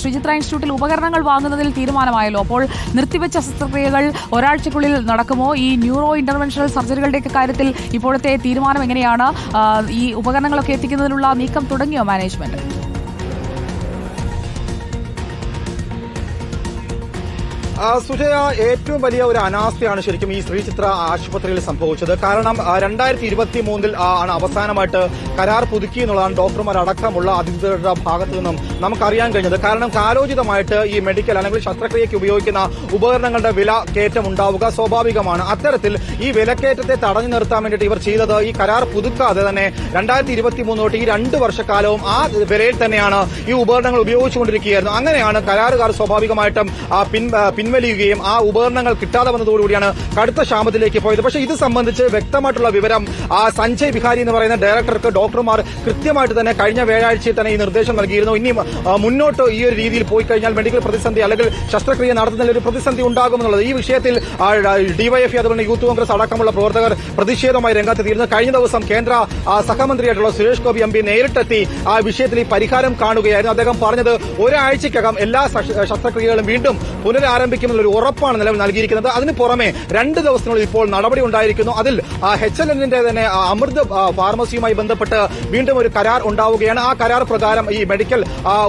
ശ്രീചിത്ര ഇൻസ്റ്റിറ്റ്യൂട്ടിൽ ഉപകരണങ്ങൾ വാങ്ങുന്നതിൽ തീരുമാനമായല്ലോ. അപ്പോൾ നിർത്തിവെച്ച ശസ്ത്രക്രിയകൾ ഒരാഴ്ചക്കുള്ളിൽ നടക്കുമോ? ഈ ന്യൂറോ ഇന്റർവെൻഷണൽ സർജറികളുടെയൊക്കെ കാര്യത്തിൽ ഇപ്പോഴത്തെ തീരുമാനം എങ്ങനെയാണ്? ഈ ഉപകരണങ്ങളൊക്കെ എത്തിക്കുന്നതിനുള്ള നീക്കം തുടങ്ങിയോ മാനേജ്മെന്റ്? സുജയ, ഏറ്റവും വലിയ ഒരു അനാസ്ഥയാണ് ശരിക്കും ഈ ശ്രീചിത്ര ആശുപത്രിയിൽ സംഭവിച്ചത്. കാരണം 2023 ആണ് അവസാനമായിട്ട് കരാർ പുതുക്കി എന്നുള്ളതാണ് ഡോക്ടർമാർ അടക്കമുള്ള അധികൃതരുടെ ഭാഗത്തു നിന്നും നമുക്കറിയാൻ കഴിഞ്ഞത്. കാരണം കാലോചിതമായിട്ട് ഈ മെഡിക്കൽ അല്ലെങ്കിൽ ശസ്ത്രക്രിയയ്ക്ക് ഉപയോഗിക്കുന്ന ഉപകരണങ്ങളുടെ വില കയറ്റം ഉണ്ടാവുക സ്വാഭാവികമാണ്. അത്തരത്തിൽ ഈ വിലക്കയറ്റത്തെ തടഞ്ഞു നിർത്താൻ വേണ്ടിയിട്ട് ഇവർ ചെയ്തത് ഈ കരാർ പുതുക്കാതെ തന്നെ 2023 തൊട്ട് ഈ 2 വർഷക്കാലവും ആ വിലയിൽ തന്നെയാണ് ഈ ഉപകരണങ്ങൾ ഉപയോഗിച്ചുകൊണ്ടിരിക്കുകയായിരുന്നു. അങ്ങനെയാണ് കരാറുകാർ സ്വാഭാവികമായിട്ടും പിൻവലിയുകയും ആ ഉപകരണങ്ങൾ കിട്ടാതെ വന്നതോടുകൂടിയാണ് കടുത്ത ക്ഷാമത്തിലേക്ക് പോയത്. പക്ഷേ ഇത് സംബന്ധിച്ച് വ്യക്തമായിട്ടുള്ള വിവരം സഞ്ജയ് വിഹാരി എന്ന് പറയുന്ന ഡയറക്ടർക്ക് ഡോക്ടർമാർ കൃത്യമായിട്ട് തന്നെ കഴിഞ്ഞ വ്യാഴാഴ്ചയിൽ തന്നെ ഈ നിർദ്ദേശം നൽകിയിരുന്നു. ഇനി മുന്നോട്ട് ഈ ഒരു രീതിയിൽ പോയി കഴിഞ്ഞാൽ മെഡിക്കൽ പ്രതിസന്ധി അല്ലെങ്കിൽ ശസ്ത്രക്രിയ നടത്തുന്നതിൽ ഒരു പ്രതിസന്ധി ഉണ്ടാകുമെന്നുള്ളത് ഈ വിഷയത്തിൽ ഡിവൈഎഫ്ഐ അതുപോലെ യൂത്ത് കോൺഗ്രസ് അടക്കമുള്ള പ്രവർത്തകർ പ്രതിഷേധമായി രംഗത്തെത്തിയിരുന്നു. കഴിഞ്ഞ ദിവസം കേന്ദ്ര സഹമന്ത്രിയായിട്ടുള്ള സുരേഷ് ഗോപി എം പി നേരിട്ടെത്തി ആ വിഷയത്തിൽ ഈ പരിഹാരം കാണുകയായിരുന്നു. അദ്ദേഹം പറഞ്ഞത് ഒരാഴ്ചയ്ക്കകം എല്ലാ ശസ്ത്രക്രിയകളും വീണ്ടും പുനരാരംഭിക്കുമെന്നുള്ള ഒരു ഉറപ്പാണ് നിലവിൽ നൽകിയിരിക്കുന്നത്. അതിന് പുറമെ 2 ദിവസത്തിനുള്ളിൽ ഇപ്പോൾ നടപടി ഉണ്ടായിരിക്കുന്നു. അതിൽ HLNന്റെ തന്നെ അമൃത് ഫാർമസിയുമായി ബന്ധപ്പെട്ട് വീണ്ടും ഒരു കരാർ ഉണ്ടാവുകയാണ്. ആ കരാർ പ്രകാരം ഈ മെഡിക്കൽ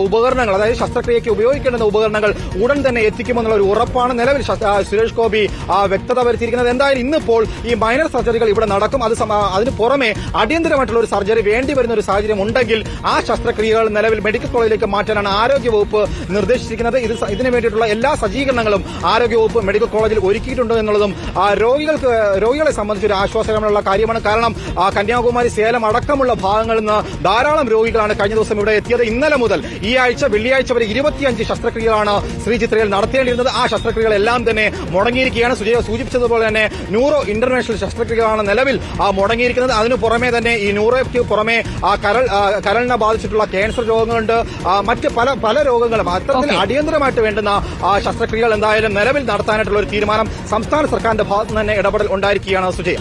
ഉപകരണങ്ങൾ, അതായത് ശസ്ത്രക്രിയയ്ക്ക് ഉപയോഗിക്കേണ്ടുന്ന ഉപകരണങ്ങൾ ഉടൻ തന്നെ എത്തിക്കുമെന്നുള്ള ഒരു ഉറപ്പാണ് നിലവിൽ സുരേഷ് ഗോപി വ്യക്തത വരുത്തിയിരിക്കുന്നത്. എന്തായാലും ഇന്നിപ്പോൾ ഈ മൈനർ സർജറികൾ ഇവിടെ നടക്കും. അതിന് പുറമെ അടിയന്തരമായിട്ടുള്ള ഒരു സർജറി വേണ്ടിവരുന്ന ഒരു സാഹചര്യം ഉണ്ടെങ്കിൽ ആ ശസ്ത്രക്രിയകൾ നിലവിൽ മെഡിക്കൽ കോളേജിലേക്ക് മാറ്റാനാണ് ആരോഗ്യവകുപ്പ് നിർദ്ദേശിച്ചിരിക്കുന്നത്. ഇതിനു വേണ്ടിയിട്ടുള്ള എല്ലാ സജ്ജീകരണങ്ങളും ആരോഗ്യവകുപ്പ് മെഡിക്കൽ കോളേജിൽ ഒരുക്കിയിട്ടുണ്ട് എന്നുള്ളതും രോഗികളെ സംബന്ധിച്ച് ഒരു ആശ്വാസകരമുള്ള കാര്യമാണ്. കാരണം കന്യാകുമാരി, സേലം അടക്കമുള്ള ഭാഗങ്ങളിൽ നിന്ന് ധാരാളം രോഗികളാണ് കഴിഞ്ഞ ദിവസം ഇവിടെ എത്തിയത്. ഇന്നലെ മുതൽ ഈ ആഴ്ച വെള്ളിയാഴ്ച വരെ 25 ശസ്ത്രക്രിയകളാണ് ശ്രീചിത്രയിൽ നടത്തേണ്ടിയിരുന്നത്. ആ ശസ്ത്രക്രിയകളെല്ലാം തന്നെ മുടങ്ങിയിരിക്കുകയാണ്. സൂചിപ്പിച്ചതുപോലെ തന്നെ ന്യൂറോ ഇന്റർവെൻഷണൽ ശസ്ത്രക്രിയകളാണ് നിലവിൽ മുടങ്ങിയിരിക്കുന്നത്. അതിനു പുറമെ തന്നെ ഈ ന്യൂറോയ്ക്ക് പുറമെ കരളിനെ ബാധിച്ചിട്ടുള്ള ക്യാൻസർ രോഗങ്ങളുണ്ട്, മറ്റ് പല രോഗങ്ങളും. അത്തരത്തിൽ അടിയന്തരമായിട്ട് വേണ്ടുന്ന ശസ്ത്രക്രിയകൾ എന്തായാലും നിലവിൽ നടത്താനായിട്ടുള്ള ഒരു തീരുമാനം സംസ്ഥാന സർക്കാരിന്റെ ഭാഗത്തുനിന്ന് തന്നെ ഇടപെടൽ ഉണ്ടായിരിക്കുകയാണ് സുജയ.